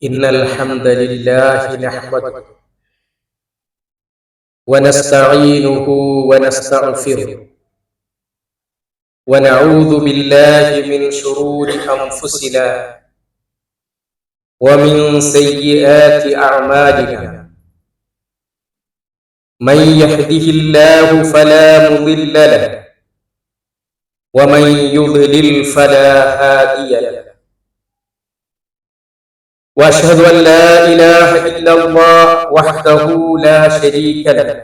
إن الحمد لله نحمده ونستعينه ونستغفره ونعوذ بالله من شرور أنفسنا ومن سيئات أعمالنا من يهده الله فلا مضل له ومن يضلل فلا هادي له وأشهد أن لا إله إلا الله وحده لا شريك له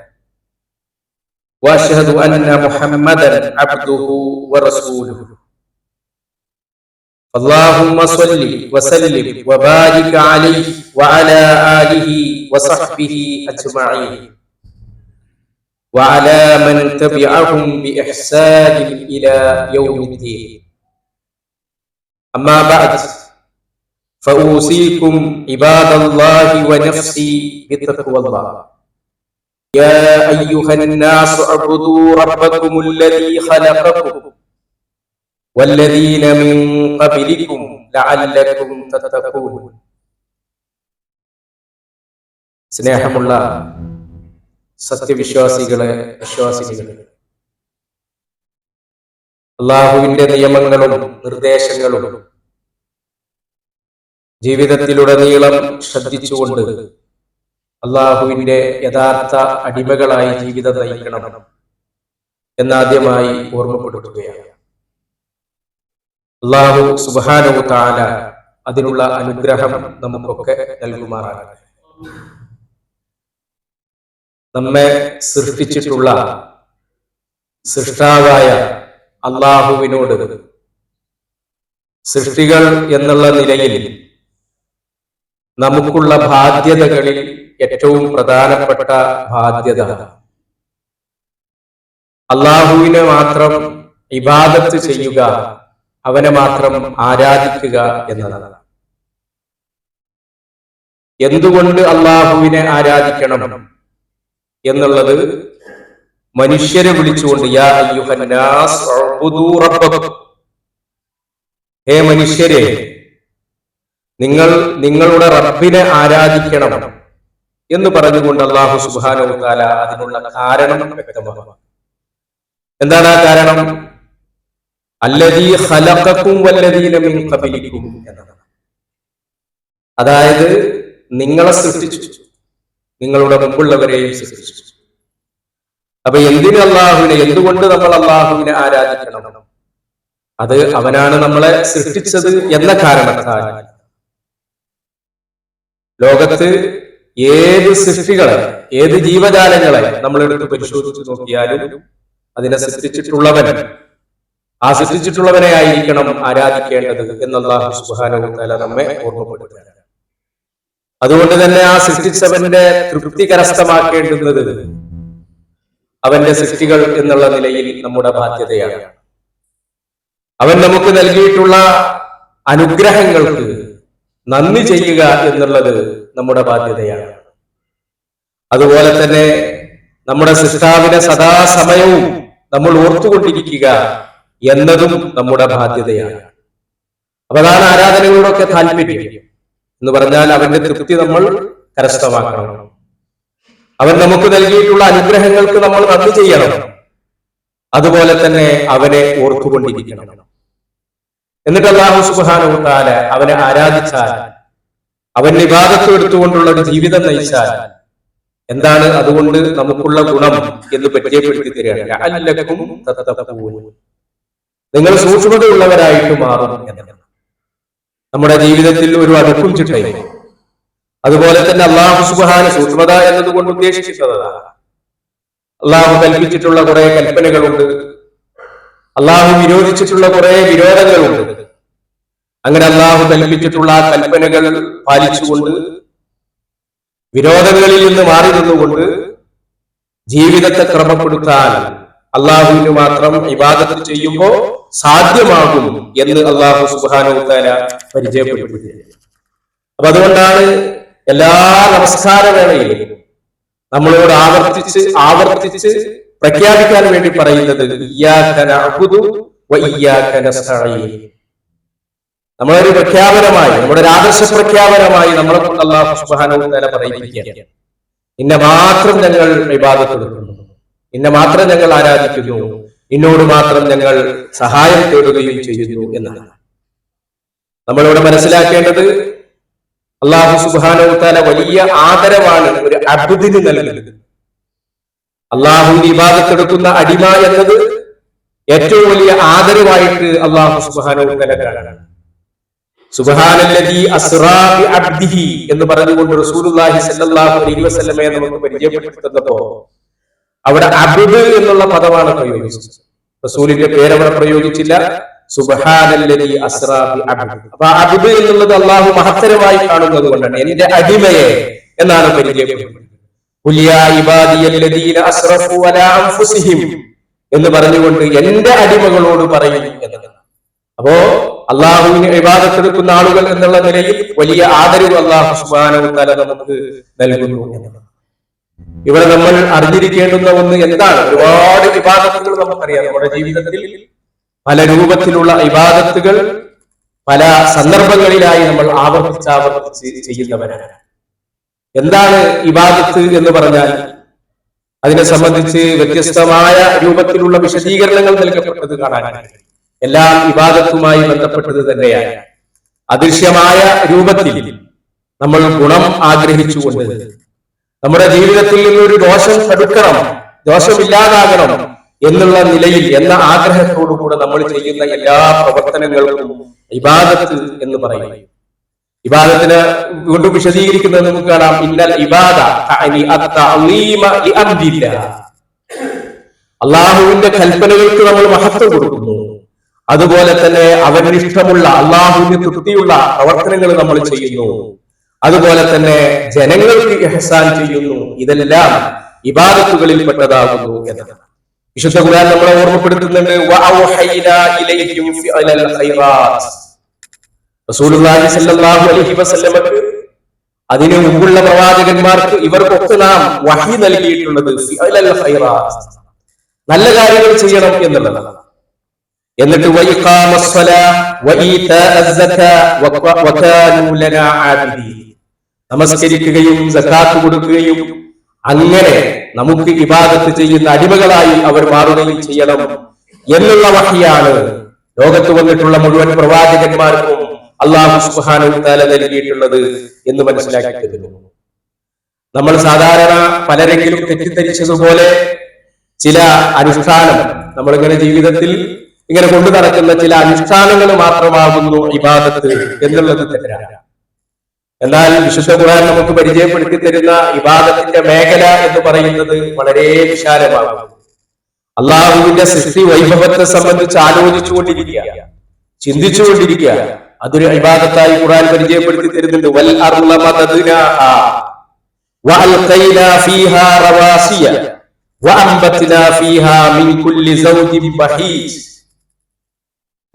وأشهد أن محمدا عبده ورسوله اللهم صل وسلم وبارك عليه وعلى آله وصحبه أجمعين وعلى من تبعهم بإحسان إلى يوم الدين أما بعد فأوصيكم عباد الله ونفسي بتقوى الله يا أيها الناس اعبدوا ربكم الذي خلقكم والذين من قبلكم لعلكم تتقون. സ്നേഹമുള്ള സത്യവിശ്വാസികളെ, വിശ്വാസികളെ, അല്ലാഹുവിന്റെ നിയമങ്ങളും നിർദ്ദേശങ്ങളും ജീവിതത്തിലുടനീളം ശ്രദ്ധിച്ചുകൊണ്ട് അല്ലാഹുവിന്റെ യഥാർത്ഥ അടിമകളായി ജീവിതം നയിക്കണം എന്നാദ്യമായി ഓർമ്മപ്പെടുത്തുകയാണ്. അല്ലാഹു സുബ്ഹാനഹു വ തആല അതിനുള്ള അനുഗ്രഹം നമുക്കൊക്കെ നൽകുമാറാകട്ടെ. നമ്മെ സൃഷ്ടിച്ചിട്ടുള്ള സൃഷ്ടാവായ അല്ലാഹുവിനോട് സൃഷ്ടികൾ എന്നുള്ള നിലയിൽ നമുക്കുള്ള ബാധ്യതകളിൽ ഏറ്റവും പ്രധാനപ്പെട്ട ബാധ്യത അല്ലാഹുവിനെ മാത്രം ഇബാദത്ത് ചെയ്യുക, അവനെ മാത്രം ആരാധിക്കുക എന്നതാണ്. എന്തുകൊണ്ട് അല്ലാഹുവിനെ ആരാധിക്കണം എന്നുള്ളത് മനുഷ്യരെ വിളിച്ചുകൊണ്ട് യാ അയ്യുഹന്നാസ് ഉഅ്ബുദൂ റബ്ബക്കും, ഹേ മനുഷ്യരെ, നിങ്ങൾ നിങ്ങളുടെ റബ്ബിനെ ആരാധിക്കണം എന്ന് പറഞ്ഞുകൊണ്ട് അല്ലാഹു സുബ്ഹാനഹു വ തആല അതിനുള്ള കാരണം വ്യക്തമാക്കുന്നു. എന്താണ് ആ കാരണം? അല്ലദീ ഖലഖക്കും വല്ലദീന മിൻ ഖബലിക്കും എന്നതാണ്. അതായത് നിങ്ങളെ സൃഷ്ടിച്ചു, നിങ്ങളുടെ മുമ്പുള്ളവരെയും സൃഷ്ടിച്ചു. അപ്പൊ എന്തിന് അല്ലാഹുവിനെ, എന്തുകൊണ്ട് നമ്മൾ അല്ലാഹുവിനെ ആരാധിക്കണം? അത് അവനാണ് നമ്മളെ സൃഷ്ടിച്ചത് എന്ന കാരണത്താൽ. ലോകത്ത് ഏത് സൃഷ്ടികളെ, ഏത് ജീവജാലങ്ങളെ നമ്മൾ എടുത്ത് പരിശോധിച്ച് നോക്കിയാലും അതിനെ സൃഷ്ടിച്ചിട്ടുള്ളവൻ, ആ സൃഷ്ടിച്ചിട്ടുള്ളവനെ ആയിരിക്കണം ആരാധിക്കേണ്ടത് എന്ന് അല്ലാഹു സുബ്ഹാനഹു വ തആല നമ്മെ ഓർമ്മപ്പെടുത്തുകയാണ്. അതുകൊണ്ട് തന്നെ ആ സൃഷ്ടിച്ചവന്റെ തൃപ്തി കരസ്ഥമാക്കേണ്ടുന്നത് അവന്റെ സൃഷ്ടികൾ എന്നുള്ള നിലയിൽ നമ്മുടെ ബാധ്യതയാണ്. അവൻ നമുക്ക് നൽകിയിട്ടുള്ള അനുഗ്രഹങ്ങൾക്ക് നന്ദി ചെയ്യുക എന്നുള്ളത് നമ്മുടെ ബാധ്യതയാണ്. അതുപോലെ തന്നെ നമ്മുടെ സൃഷ്ടാവിനെ സദാസമയവും നമ്മൾ ഓർത്തുകൊണ്ടിരിക്കുക എന്നതും നമ്മുടെ ബാധ്യതയാണ്. അപ്പൊ അതാണ് ആരാധനകളോടൊക്കെ താല്പര്യം എന്ന് പറഞ്ഞാൽ അവന്റെ തൃപ്തി നമ്മൾ കരസ്ഥമാക്കണം. അവൻ നമുക്ക് നൽകിയിട്ടുള്ള അനുഗ്രഹങ്ങൾക്ക് നമ്മൾ നന്ദി ചെയ്യണം. അതുപോലെ തന്നെ അവനെ ഓർത്തുകൊണ്ടിരിക്കണം. എന്നിട്ട് അല്ലാഹു സുബ്ഹാനഹു വ തആല അവനെ ആരാധിച്ചാൽ, അവൻ ഇബാദത്ത് എടുത്തുകൊണ്ടുള്ള ഒരു ജീവിതം നയിച്ചാൽ എന്താണ് അതുകൊണ്ട് നമുക്കുള്ള ഗുണം എന്ന് പരിചയപ്പെടുത്തി തരികയാണ്. ലഅല്ലക്കും തത്തഖൂൻ, നിങ്ങൾ സൂക്ഷ്മതയുള്ളവരായിട്ട് മാറും എന്നാണ്. നമ്മുടെ ജീവിതത്തിൽ ഒരു അടുക്കും ചിട്ടയും, അതുപോലെ തന്നെ അല്ലാഹു സുബ്ഹാനഹു സൂക്ഷ്മത എന്നതുകൊണ്ട് ഉദ്ദേശിക്കുന്നത് അല്ലാഹു കൽപ്പിച്ചിട്ടുള്ള കുറെ കൽപ്പനകളുണ്ട്, അല്ലാഹു വിരോധിച്ചിട്ടുള്ള കുറെ വിരോധങ്ങളുണ്ട്. അങ്ങനെ അല്ലാഹു കൽപ്പിച്ചിട്ടുള്ള ആ കൽപ്പനകൾ പാലിച്ചുകൊണ്ട് വിരോധങ്ങളിൽ നിന്ന് മാറി നിന്നുകൊണ്ട് ജീവിതത്തെ ക്രമപ്പെടുത്താൻ അല്ലാഹുവിന് മാത്രം ഇബാദത്ത് ചെയ്യുമ്പോൾ സാധ്യമാകും എന്ന് അല്ലാഹു സുബ്ഹാനഹു വ തആല പരിചയപ്പെടുത്തി. അപ്പൊ അതുകൊണ്ടാണ് എല്ലാ നമസ്കാര വേളയിലും നമ്മളോട് ആവർത്തിച്ച് പ്രഖ്യാപിക്കാൻ വേണ്ടി പറയുന്നത് ഇയ്യാക നഅ്ബുദു വ ഇയ്യാക നസ്തഈൻ. നമ്മളൊരു പ്രഖ്യാപനമായി, നമ്മുടെ ഒരു ആദർശ പ്രഖ്യാപനമായി നമ്മളെ കൊണ്ട് അല്ലാഹു സുബ്ഹാനഹു വ തആല പറയിപ്പിക്കുകയാണ്, ഇന്ന മാത്രം ഞങ്ങൾ ഇബാദത്ത് എടുക്കുന്നു, ഇന്ന മാത്രം ഞങ്ങൾ ആരാധിക്കുന്നു, ഇന്നോട് മാത്രം ഞങ്ങൾ സഹായം തേടുകയും ചെയ്യുന്നു എന്നാണ്. നമ്മളിവിടെ മനസ്സിലാക്കേണ്ടത് അല്ലാഹു സുബ്ഹാനഹു വ തആല വലിയ ആദരവാണ് ഒരു അബ്ദിന് നൽകുന്നത്. അല്ലാഹുവിന് ഇബാദത്ത് എടുക്കുന്ന അടിമ എന്നത് ഏറ്റവും വലിയ ആദരവായിട്ട് അല്ലാഹു സുബ്ഹാനഹു വ തആല കാണുന്നു. സുബ്ഹാനല്ലദീ അസ്റാ ബി അബ്ദിഹി എന്ന് പറഞ്ഞുകൊണ്ട് റസൂലുള്ളാഹി സ്വല്ലല്ലാഹു അലൈഹി വസല്ലമയെ നമുക്ക് പരിചയപ്പെടുത്തുന്നപ്പോ അവിടെ അബ്ദ് എന്നുള്ള പദമാണ് പ്രയോഗിച്ചത്. റസൂലിന്റെ പേര് അവിടെ പ്രയോഗിച്ചില്ല. സുബ്ഹാനല്ലദീ അസ്റാ ബി അബ്ദി. അപ്പൊ അബ്ദ് എന്നുള്ളത് അല്ലാഹു മഹത്തരമായി കാണുന്നത് കൊണ്ടാണ് എന്റെ അടിമയെ എന്നാണ് പരിചയപ്പെടുന്നത്. ഖുൽ യാ ഇബാദിയല്ലദീന അസ്റഫു അലാ അൻഫുസിഹിം എന്ന് പറഞ്ഞുകൊണ്ട് എന്റെ അടിമകളോട് പറയും എന്നതാണ്. അപ്പോ അള്ളാഹുവിന് ഇബാദത്ത് എടുക്കുന്ന ആളുകൾ എന്നുള്ള നിലയിൽ വലിയ ആദരവ് അല്ലാഹു സുബ്ഹാനഹു വ തആല നമുക്ക് നൽകുന്നു എന്നതാണ്. ഇവിടെ നമ്മൾ അറിഞ്ഞിരിക്കേണ്ടുന്ന ഒന്ന് എന്താണ്? ഒരുപാട് ഇബാദത്തുകൾ നമുക്കറിയാം. നമ്മുടെ ജീവിതത്തിൽ പല രൂപത്തിലുള്ള ഇബാദത്തുകൾ പല സന്ദർഭങ്ങളിലായി നമ്മൾ ആവർത്തിച്ച് ചെയ്യുന്നവരാണ്. എന്താണ് ഇബാദത്ത് എന്ന് പറഞ്ഞാൽ അതിനെ സംബന്ധിച്ച് വ്യത്യസ്തമായ രൂപത്തിലുള്ള വിശദീകരണങ്ങൾ നൽകപ്പെട്ടത് കാണാൻ. എല്ലാം ഇബാദത്തുമായി ബന്ധപ്പെട്ടത് തന്നെയാണ്. അദൃശ്യമായ രൂപത്തിൽ നമ്മൾ ഗുണം ആഗ്രഹിച്ചുകൊണ്ട് നമ്മുടെ ജീവിതത്തിൽ നിന്നൊരു ദോഷം തടുക്കണം, ദോഷമില്ലാതാകണം എന്നുള്ള നിലയിൽ, എന്ന ആഗ്രഹത്തോടുകൂടെ നമ്മൾ ചെയ്യുന്ന എല്ലാ പ്രവർത്തനങ്ങൾക്കും ഇബാദത്ത് എന്ന് പറയും. ഇബാദത്തിനെ വീണ്ടും വിശദീകരിക്കുന്നത് നമുക്ക് കാണാം. ഇന്നൽ ഇബാദ തഅനി അത്തഅലീമ ലിഅംദില്ലാഹ്. അല്ലാഹുവിന്റെ കൽപ്പനകൾക്ക് നമ്മൾ മഹത്വം കൊടുക്കുന്നു. അതുപോലെ തന്നെ അവന് ഇഷ്ടമുള്ള, അള്ളാഹുവിന് തൃപ്തിയുള്ള പ്രവർത്തനങ്ങൾ നമ്മൾ ചെയ്യുന്നു. അതുപോലെ തന്നെ ജനങ്ങൾക്ക് ഇഹ്സാൻ ചെയ്യുന്നു. ഇതെല്ലാം ഇബാദത്തുകളിൽ പെട്ടതാകുന്നു എന്നതാണ്. വിശുദ്ധ ഖുർആൻ നമ്മളെ ഓർമ്മപ്പെടുത്തുന്നുണ്ട്. വഅൗഹൈനാ ഇലൈഹിം ഫിഅലൽ ഖൈറാത്ത്. റസൂലുള്ളാഹി സ്വല്ലല്ലാഹു അലൈഹി വസല്ലമക്ക് അതിനു മുമ്പുള്ള പ്രവാചകന്മാർക്ക് ഇവർക്കൊക്കെ നാം വഹി നൽകിയിട്ടുള്ളത് ഫിഅലൽ ഖൈറാത്ത്, നല്ല കാര്യങ്ങൾ ചെയ്യണം എന്നുള്ളതാണ്. എന്നിട്ട് നമസ്കരിക്കുകയും സകാത്ത് കൊടുക്കുകയും അങ്ങനെ നമുക്ക് ഇബാദത്ത് ചെയ്യുന്ന അടിമകളായി അവർ മാറുകയും ചെയ്യണം എന്നുള്ള വഹിയാണ് ലോകത്ത് വന്നിട്ടുള്ള മുഴുവൻ പ്രവാചകന്മാർക്കും അല്ലാഹു സുബ്ഹാനഹു വ തആല നൽകിയിട്ടുള്ളത് എന്ന് മനസ്സിലാക്കിയിരുന്നു. നമ്മൾ സാധാരണ പലരെങ്കിലും തെറ്റിദ്ധരിച്ചതുപോലെ ചില അനുഷ്ഠാനം, നമ്മളിങ്ങനെ ജീവിതത്തിൽ ഇങ്ങനെ കൊണ്ടു നടക്കുന്ന ചില അനുഷ്ഠാനങ്ങൾ മാത്രമാകുന്നു ഇബാദത്ത് എന്നുള്ളത് തെറ്റാണ്. എന്നാൽ വിശുദ്ധ ഖുർആൻ നമുക്ക് പരിചയപ്പെടുത്തി തരുന്ന ഇബാദത്തിന്റെ മേഖല എന്ന് പറയുന്നത് വളരെ വിശാലമാണ്. അള്ളാഹുവിന്റെ സൃഷ്ടി വൈഭവത്തെ സംബന്ധിച്ച് ആലോചിച്ചുകൊണ്ടിരിക്കുക, ചിന്തിച്ചുകൊണ്ടിരിക്കുക. അതൊരു ഇബാദത്തായി ഖുർആൻ പരിചയപ്പെടുത്തി തരുന്നുണ്ട്. വൽ അർള മദദ്നാഹാ വഅൽഖൈനാ ഫീഹാ റവാസിയ വഅംബത്നാ ഫീഹാ മിൻ കുല്ലി സൗജിൻ ബഹീജ്.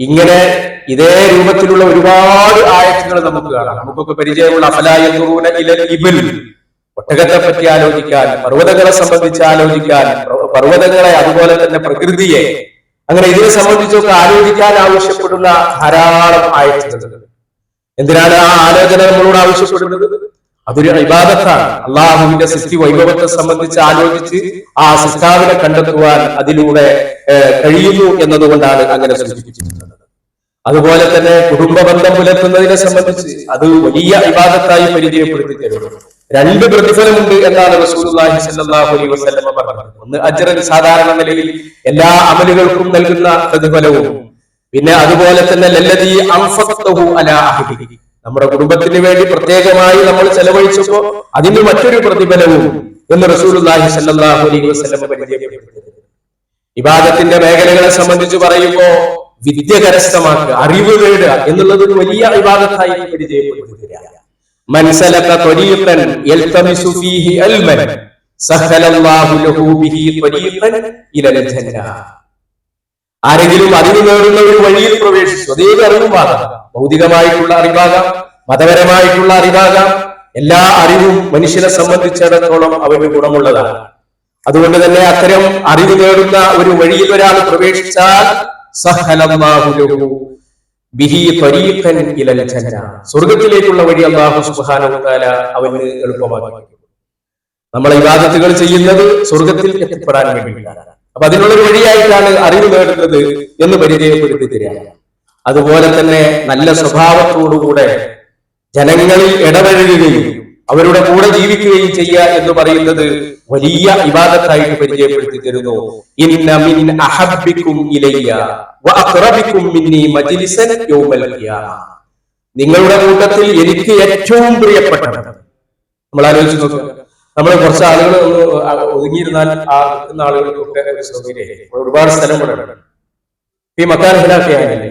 ഇങ്ങനെ ഇതേ രൂപത്തിലുള്ള ഒരുപാട് ആയത്തുകൾ നമുക്ക് കാണാം. നമുക്കൊക്കെ പരിചയമുള്ള അഫലാ യൻദുറൂന ഇലൽ ഇബിൽ, ഒട്ടകത്തെ പറ്റി ആലോചിക്കാൻ, പർവ്വതങ്ങളെ സംബന്ധിച്ച് ആലോചിക്കാൻ, പർവ്വതങ്ങളെ അതുപോലെ തന്നെ പ്രകൃതിയെ, അങ്ങനെ ഇതിനെ സംബന്ധിച്ചൊക്കെ ആലോചിക്കാൻ ആവശ്യപ്പെടുന്ന ധാരാളം ആയത്തുകൾ. എന്തിനാണ് ആ ആലോചന നമ്മളോട് ആവശ്യപ്പെടുന്നത്? അതൊരു ഇബാദത്താണ്. അള്ളാഹുവിന്റെ സൃഷ്ടി വൈഭവത്തെ സംബന്ധിച്ച് ആലോചിച്ച് ആ സൃഷ്ടാവിനെ കണ്ടെത്തുവാൻ അതിലൂടെ കഴിയുന്നു എന്നതുകൊണ്ടാണ് അങ്ങനെ സൂചിപ്പിച്ചിട്ടുള്ളത്. അതുപോലെ തന്നെ കുടുംബ ബന്ധം പുലർത്തുന്നതിനെ സംബന്ധിച്ച് അത് വലിയ ഇബാദത്തായി പരിചയപ്പെടുത്തി തരുന്നു. രണ്ട് പ്രതിഫലമുണ്ട് എന്നാണ് റസൂലുള്ളാഹി സ്വല്ലല്ലാഹു അലൈഹി വസല്ലം പറഞ്ഞത്. ഒന്ന് അജ്റൻ, സാധാരണ നിലയിൽ എല്ലാ അമലുകൾക്കും നൽകുന്ന പ്രതിഫലവും, പിന്നെ അതുപോലെ തന്നെ ലല്ലദീ അൻഫഖ്തഹു അലാ അഹ്ലിഹി, നമ്മുടെ കുടുംബത്തിന് വേണ്ടി പ്രത്യേകമായി നമ്മൾ ചെലവഴിച്ചപ്പോ അതിന് മറ്റൊരു പ്രതിഫലവും എന്ന് റസൂലുള്ളാഹി സ്വല്ലല്ലാഹു അലൈഹി വസല്ലം പരിചയപ്പെടുത്തി. ഇബാദത്തിന്റെ മേഖലകളെ സംബന്ധിച്ച് പറയുമ്പോ വിദ്യ കരസ്ഥമാക്കുക, അറിവ് നേടുക എന്നുള്ളത് ഒരു വലിയ ഇബാദത്തായി പരിചയപ്പെടുത്തുകയാണ്. മൻ സലക ത്വരീഖൻ യൽതമിസു ഫീഹി ഇൽമൻ സഹലല്ലാഹു ലഹു ബിഹി ത്വരീഖൻ ഇലൽ ജന്ന. ആരെങ്കിലും അറിവ് നേടുന്ന ഒരു വഴിയിൽ പ്രവേശിച്ചു, അതേത് അറിവുമാകാം, ഭൗതികമായിട്ടുള്ള അറിവാകാം, മതപരമായിട്ടുള്ള അറിവാകാം, എല്ലാ അറിവും മനുഷ്യനെ സംബന്ധിച്ചിടത്തോളം അവന് ഗുണമുള്ളതാണ്. അതുകൊണ്ട് തന്നെ അത്തരം അറിവ് നേടുന്ന ഒരു വഴിയിൽ ഒരാൾ പ്രവേശിച്ചാൽ സഹലല്ലാഹു ലഹു ബിഹി ത്വരീഖൻ ഇലൽ ജന്ന, സ്വർഗ്ഗത്തിലേക്കുള്ള വഴി അല്ലാഹു സുബ്ഹാനഹു വ തആല അവന് എളുപ്പമാക്കി. നമ്മൾ ഇബാദത്തുകൾ ചെയ്യുന്നത് സ്വർഗ്ഗത്തിൽ എത്തിപ്പെടാൻ വേണ്ടിയിട്ടാണ്. അപ്പൊ അതിനുള്ളൊരു വഴിയായിട്ടാണ് അറിവ് നേടുന്നത് എന്ന് പരിചയപ്പെടുത്തി തരിക. അതുപോലെ തന്നെ നല്ല സ്വഭാവത്തോടുകൂടെ ജനങ്ങളിൽ ഇടപഴകുകയും അവരുടെ കൂടെ ജീവിക്കുകയും ചെയ്യുക എന്ന് പറയുന്നത് വലിയ ഇബാദത്തായിട്ട് പരിചയപ്പെടുത്തി തരുന്നു. ഇന്ന മിൻ അഹബ്ബികും ഇലയ്യ വഅഖറബികും മിന്നി മജ്ലിസൻ യൗമൽ ഖിയാമ, നിങ്ങളുടെ കൂട്ടത്തിൽ എനിക്ക് ഏറ്റവും പ്രിയപ്പെട്ടത്. നമ്മൾ ആലോചിച്ച് നോക്കുക, നമ്മൾ കുറച്ച് ആളുകൾ ഒതുങ്ങിയിരുന്നാൽ ആ നിൽക്കുന്ന ആളുകൾക്കൊക്കെ ഒരു സൗകര്യം, ഒരുപാട് സ്ഥലങ്ങളുണ്ട്. ഈ മക്കാൻ ഹിലാഫിയാണല്ലേ,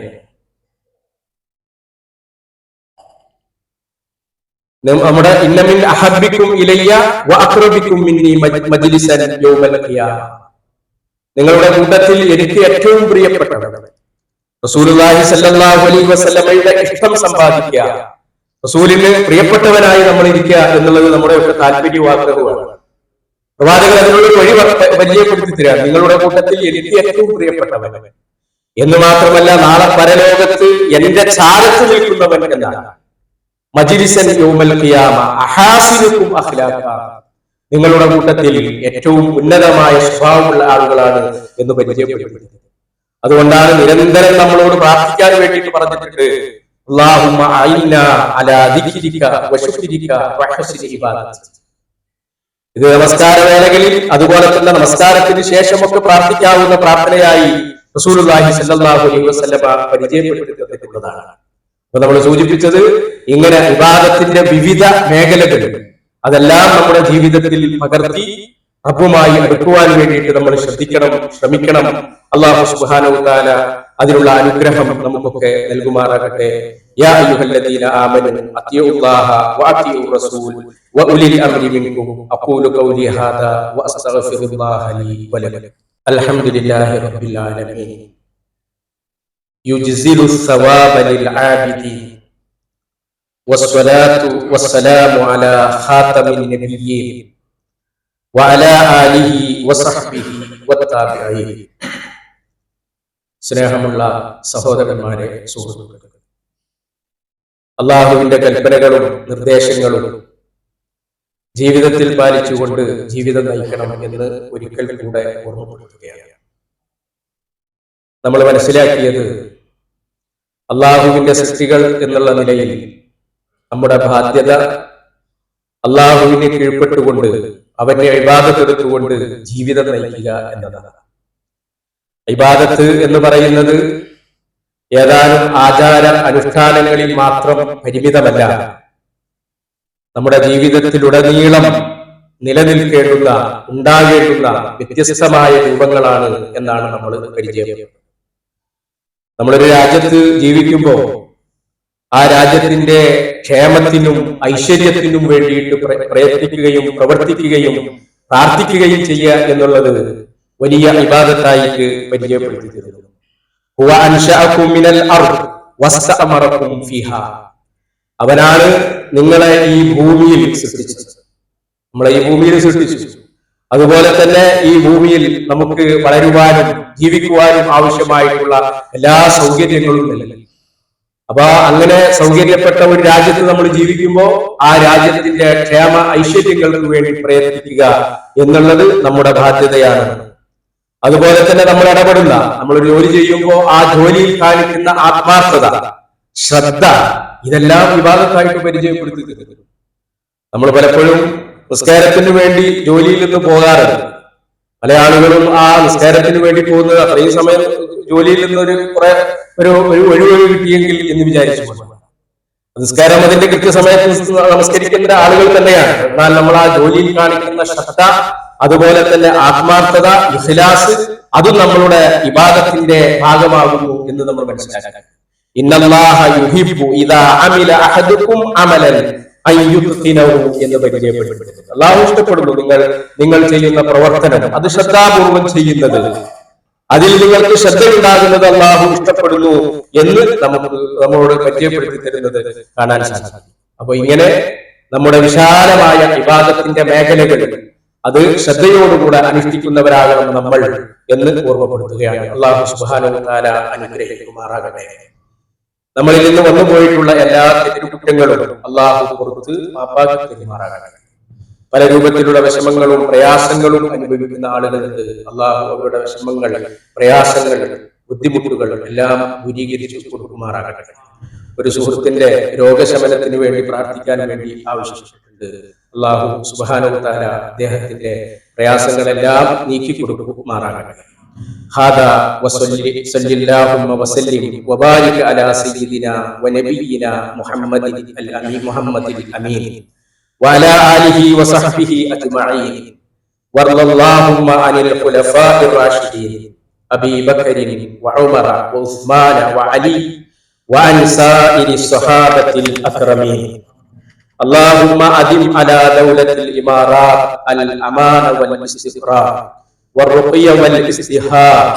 നമ്മുടെ ഇന്ന മിൻ അഹബ്ബികും ഇലയ്യ വഅഖറബികും മിന്നി മജ്ലിസൻ യൗമൽ ഖിയാമ, നിങ്ങളുടെ കൂട്ടത്തിൽ എനിക്ക് ഏറ്റവും പ്രിയപ്പെട്ടത്. റസൂലുള്ളാഹി സ്വല്ലല്ലാഹു അലൈഹി വസല്ലമയുടെ ഇഷ്ടം സമ്പാദിക്കുക, റസൂലിന് പ്രിയപ്പെട്ടവനായി നമ്മൾ ഇരിക്കുക എന്നുള്ളത് നമ്മുടെ ഒക്കെ താല്പര്യവും ആഗ്രഹവുമാണ്. പ്രവാചകൻ അതിനുള്ള വഴി പരിചയപ്പെടുത്തി തരിക, നിങ്ങളുടെ കൂട്ടത്തിൽ എനിക്ക് ഏറ്റവും പ്രിയപ്പെട്ടവൻ എന്ന് മാത്രമല്ല, നാളെ പരലോകത്ത് എന്റെ ചാരത്ത് നിൽക്കുന്നവൻ എന്നാണ്. മജ്ലിസൻ യൗമൽ ഖിയാമ അഹാസിനുകും അഖ്ലാഖ, നിങ്ങളുടെ കൂട്ടത്തിൽ ഏറ്റവും ഉന്നതമായ സ്വഭാവമുള്ള ആളുകളാണ് എന്ന് പരിചയപ്പെടുത്തി. അതുകൊണ്ടാണ് നിരന്തരം നമ്മളോട് പ്രാർത്ഥിക്കാൻ വേണ്ടിയിട്ട് പറഞ്ഞിട്ടുണ്ട്, അല്ലാഹുമ്മ അഇന്നാ അലാ ദിക്രിക വശുക്രിക വഹുസ്നി ഇബാദതി. ഇത് നമസ്കാര വേളകളിൽ അതുപോലെ തന്നെ നമസ്കാരത്തിന് ശേഷമൊക്കെ പ്രാർത്ഥിക്കാവുന്ന പ്രാർത്ഥനയായി റസൂലുള്ളാഹി സ്വല്ലല്ലാഹു അലൈഹി വസല്ലമ പരിചയപ്പെടുത്തിയിട്ടുള്ളതാണ്. അപ്പൊ നമ്മൾ സൂചിപ്പിച്ചത് ഇങ്ങനെ ഇബാദത്തിന്റെ വിവിധ മേഖലകൾ അതെല്ലാം നമ്മുടെ ജീവിതത്തിൽ പകർത്തി റബ്ബുമായി അടുക്കുവാൻ വേണ്ടിയിട്ട് നമ്മൾ ശ്രമിക്കണം. അല്ലാഹു സുബ്ഹാനഹു വ തആല അതിനുള്ള അനുഗ്രഹം നമുക്കൊക്കെ നൽകുമാറാകട്ടെ. യാ അയ്യുഹല്ലദീന ആമനൂ അത്തിയുല്ലാഹ വഅത്തിയുർ റസൂൽ വഉലിൽ അംരി മിൻകും അഖൂലു ഖൗലി ഹാദാ വഅസ്തഗ്ഫിറുല്ലാഹ ലീ വലക്കും. അൽഹംദുലില്ലാഹി റബ്ബിൽ ആലമീൻ. യുജ്സിലു സവാബ ലിൽ ആബിദീൻ വസ്സലാത്തു വസ്സലാമു അലാ ഖാതമിൻ നബിയ്യീൻ വഅലാ ആലിഹി വസഹ്ബിഹി വത്താബിഈൻ. സ്നേഹമുള്ള സഹോദരന്മാരെ, സുഹൃത്തുക്കളെ, അള്ളാഹുവിന്റെ കൽപ്പനകളും നിർദ്ദേശങ്ങളും ജീവിതത്തിൽ പാലിച്ചുകൊണ്ട് ജീവിതം നയിക്കണം എന്ന് ഒരിക്കൽ കൂടെ ഓർമ്മപ്പെടുത്തുകയാണ്. നമ്മൾ മനസ്സിലാക്കിയത് അള്ളാഹുവിന്റെ സൃഷ്ടികൾ എന്നുള്ള നിലയിൽ നമ്മുടെ ബാധ്യത അള്ളാഹുവിനെ കീഴ്പ്പെട്ടുകൊണ്ട് അവനെ ഇബാദത്ത് എടുത്തുകൊണ്ട് ജീവിതം നയിക്കുക എന്നതാണ്. ഇബാദത്ത് എന്ന് പറയുന്നത് ഏതാനും ആചാര അനുഷ്ഠാനങ്ങളിൽ മാത്രം പരിമിതമല്ല, നമ്മുടെ ജീവിതത്തിലുടനീളം നിലനിൽക്കേണ്ടുന്ന ഉണ്ടാകേണ്ടുന്ന വ്യത്യസ്തമായ രൂപങ്ങളാണ് എന്നാണ് നമ്മൾ പരിചയം. നമ്മളൊരു രാജ്യത്ത് ജീവിക്കുമ്പോൾ ആ രാജ്യത്തിന്റെ ക്ഷേമത്തിനും ഐശ്വര്യത്തിനും വേണ്ടിയിട്ട് പ്രയത്നിക്കുകയും പ്രവർത്തിക്കുകയും പ്രാർത്ഥിക്കുകയും ചെയ്യുക എന്നുള്ളത് വലിയ ഇബാദത്തായിട്ട് പരിചയപ്പെടുത്തിയിരുന്നു. ഹുവ അൻശഅകും മിനൽ അർദ് വസ്തഅമറകും ഫീഹാ, അവനാണ് നിങ്ങളെ ഈ ഭൂമിയിൽ സൃഷ്ടിച്ചത്. നമ്മളെ ഈ ഭൂമിയിൽ സൃഷ്ടിച്ചു. അതുപോലെ തന്നെ ഈ ഭൂമിയിൽ നമുക്ക് വളരുവാനും ജീവിക്കുവാനും ആവശ്യമായിട്ടുള്ള എല്ലാ സൗകര്യങ്ങളും നൽകി. അപ്പൊ അങ്ങനെ സൗകര്യപ്പെട്ട ഒരു രാജ്യത്ത് നമ്മൾ ജീവിക്കുമ്പോൾ ആ രാജ്യത്തിന്റെ ക്ഷേമ ഐശ്വര്യങ്ങൾക്ക് വേണ്ടി പ്രയത്നിക്കുക എന്നുള്ളത് നമ്മുടെ ബാധ്യതയാണ്. അതുപോലെ തന്നെ നമ്മൾ ഇടപെടുന്ന, നമ്മൾ ജോലി ചെയ്യുമ്പോൾ ആ ജോലിയിൽ കാണിക്കുന്ന ആത്മാർത്ഥത, ശ്രദ്ധ, ഇതെല്ലാം ഇബാദത്തായിട്ട് പരിചയപ്പെടുത്തിയിട്ടുണ്ട്. നമ്മൾ പലപ്പോഴും നിസ്കാരത്തിന് വേണ്ടി ജോലിയിൽ നിന്ന് പോകാറുണ്ട്. പല ആളുകളും ആ നിസ്കാരത്തിന് വേണ്ടി പോകുന്നത് അത്രയും സമയം ജോലിയിൽ നിന്ന് ഒരു ഒഴിവ് കിട്ടിയെങ്കിൽ എന്ന് വിചാരിച്ചു. നിസ്കാരം അതിന്റെ കൃത്യസമയത്ത് നമസ്കരിക്കേണ്ട ആളുകൾ തന്നെയാണ്. എന്നാൽ നമ്മൾ ആ ജോലിയിൽ കാണിക്കുന്ന ശ്രദ്ധ, അതുപോലെ തന്നെ ആത്മാർത്ഥത, ഇഖ്ലാസ്, അതും നമ്മളുടെ ഇബാദത്തിന്റെ ഭാഗമാകുന്നു എന്ന് നമ്മൾ മനസ്സിലാക്കണം. ഇന്നല്ലാഹ യുഹിബ്ബു ഇദാ അമില അഹദുകും അമലൻ അയ്യുത്ഖിനഹു എന്ന് പരിചയപ്പെടുത്തുന്നു. അല്ലാഹു ഇഷ്ടപ്പെടുന്നു നിങ്ങൾ ചെയ്യുന്ന പ്രവർത്തനം, അത് ശ്രദ്ധാപൂർവം ചെയ്യുന്നത്, അതിൽ നിങ്ങൾക്ക് ശ്രദ്ധയുണ്ടാകുന്നത് അല്ലാഹു ഇഷ്ടപ്പെടുന്നു എന്ന് നമ്മളോട് പരിചയപ്പെടുത്തി തരുന്നത് കാണാൻ സാധിക്കും. അപ്പൊ ഇങ്ങനെ നമ്മുടെ വിശാലമായ ഇബാദത്തിന്റെ മേഖലകൾ അത് ശ്രദ്ധയോടുകൂടെ അനുഷ്ഠിക്കുന്നവരാകണം നമ്മൾ എന്ന് ഓർമ്മപ്പെടുത്തുകയാണ്. അല്ലാഹു സുബ്ഹാനഹു വ തആല അനുഗ്രഹിക്കുമാറാകട്ടെ. നമ്മളിൽ നിന്ന് വന്നുപോയിട്ടുള്ള എല്ലാ തെറ്റുകുറ്റങ്ങളും അള്ളാഹു പുറത്ത് മാപ്പാക്കി പെരുമാറാകട്ടെ. പല രൂപത്തിലുള്ള വിഷമങ്ങളും പ്രയാസങ്ങളും അനുഭവിക്കുന്ന ആളുകൾക്ക് അള്ളാഹു അവരുടെ വിഷമങ്ങൾ, പ്രയാസങ്ങൾ, ബുദ്ധിമുട്ടുകൾ എല്ലാം ദൂരീകരിച്ചു കൊടുക്കുമാറാകട്ടെ. ഒരു സുഹൃത്തിന്റെ രോഗശമനത്തിന് വേണ്ടി പ്രാർത്ഥിക്കാൻ വേണ്ടി ആവശ്യപ്പെട്ടിട്ടുണ്ട്. അള്ളാഹു സുബ്ഹാനഹു വ തആല അദ്ദേഹത്തിന്റെ പ്രയാസങ്ങളെല്ലാം നീക്കി കൊടുക്കുമാറാകട്ടെ. ഹാദാ വസല്ലല്ലാഹു വസല്ലിം വബാരിക അലാ സയ്യിദിനാ വനബിയിനാ മുഹമ്മദിൽ അമീൻ وعلى آله وصحبه أجمعين وارض اللهم عن الخلفاء الراشدين أبي بكر وعمر وعثمان وعلي وعن سائر الصحابة الأكرمين. اللهم أدم على دولة الإمارات الأمان والاستقرار والرقي والاستحقاق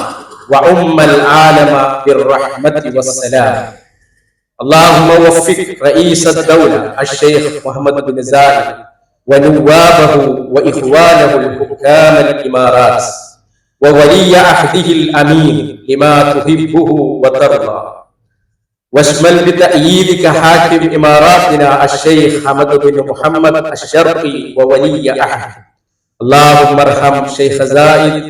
وأم العالم بالرحمة والسلام. اللهم وفق رئيس الدولة الشيخ محمد بن زايد ونوابه وإخوانه الحكام الإمارات وولي عهده الأمين لما تحبه وترضى، واشمل بتأييدك حاكم إماراتنا الشيخ حمد بن محمد الشرقي وولي عهده. اللهم ارحم شيخ زايد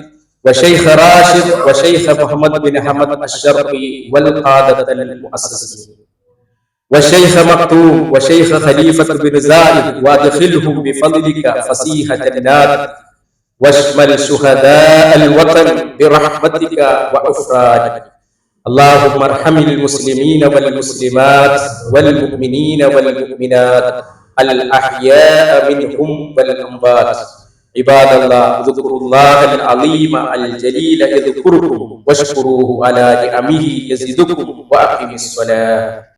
وشيخ راشد وشيخ محمد بن حمد الشرقي والقادة المؤسسين والشيخ مكتوم وشيخ خليفة بن زايد، وادخلهم بفضلك فسيح جنات، واشمل شهداء الوطن برحمتك وغفرانك. اللهم ارحم المسلمين والمسلمات والمؤمنين والمؤمنات الأحياء منهم والأموات. عباد الله، اذكروا الله العظيم الجليل يذكركم واشكروه على نعمه يزدكم وأقيموا الصلاة.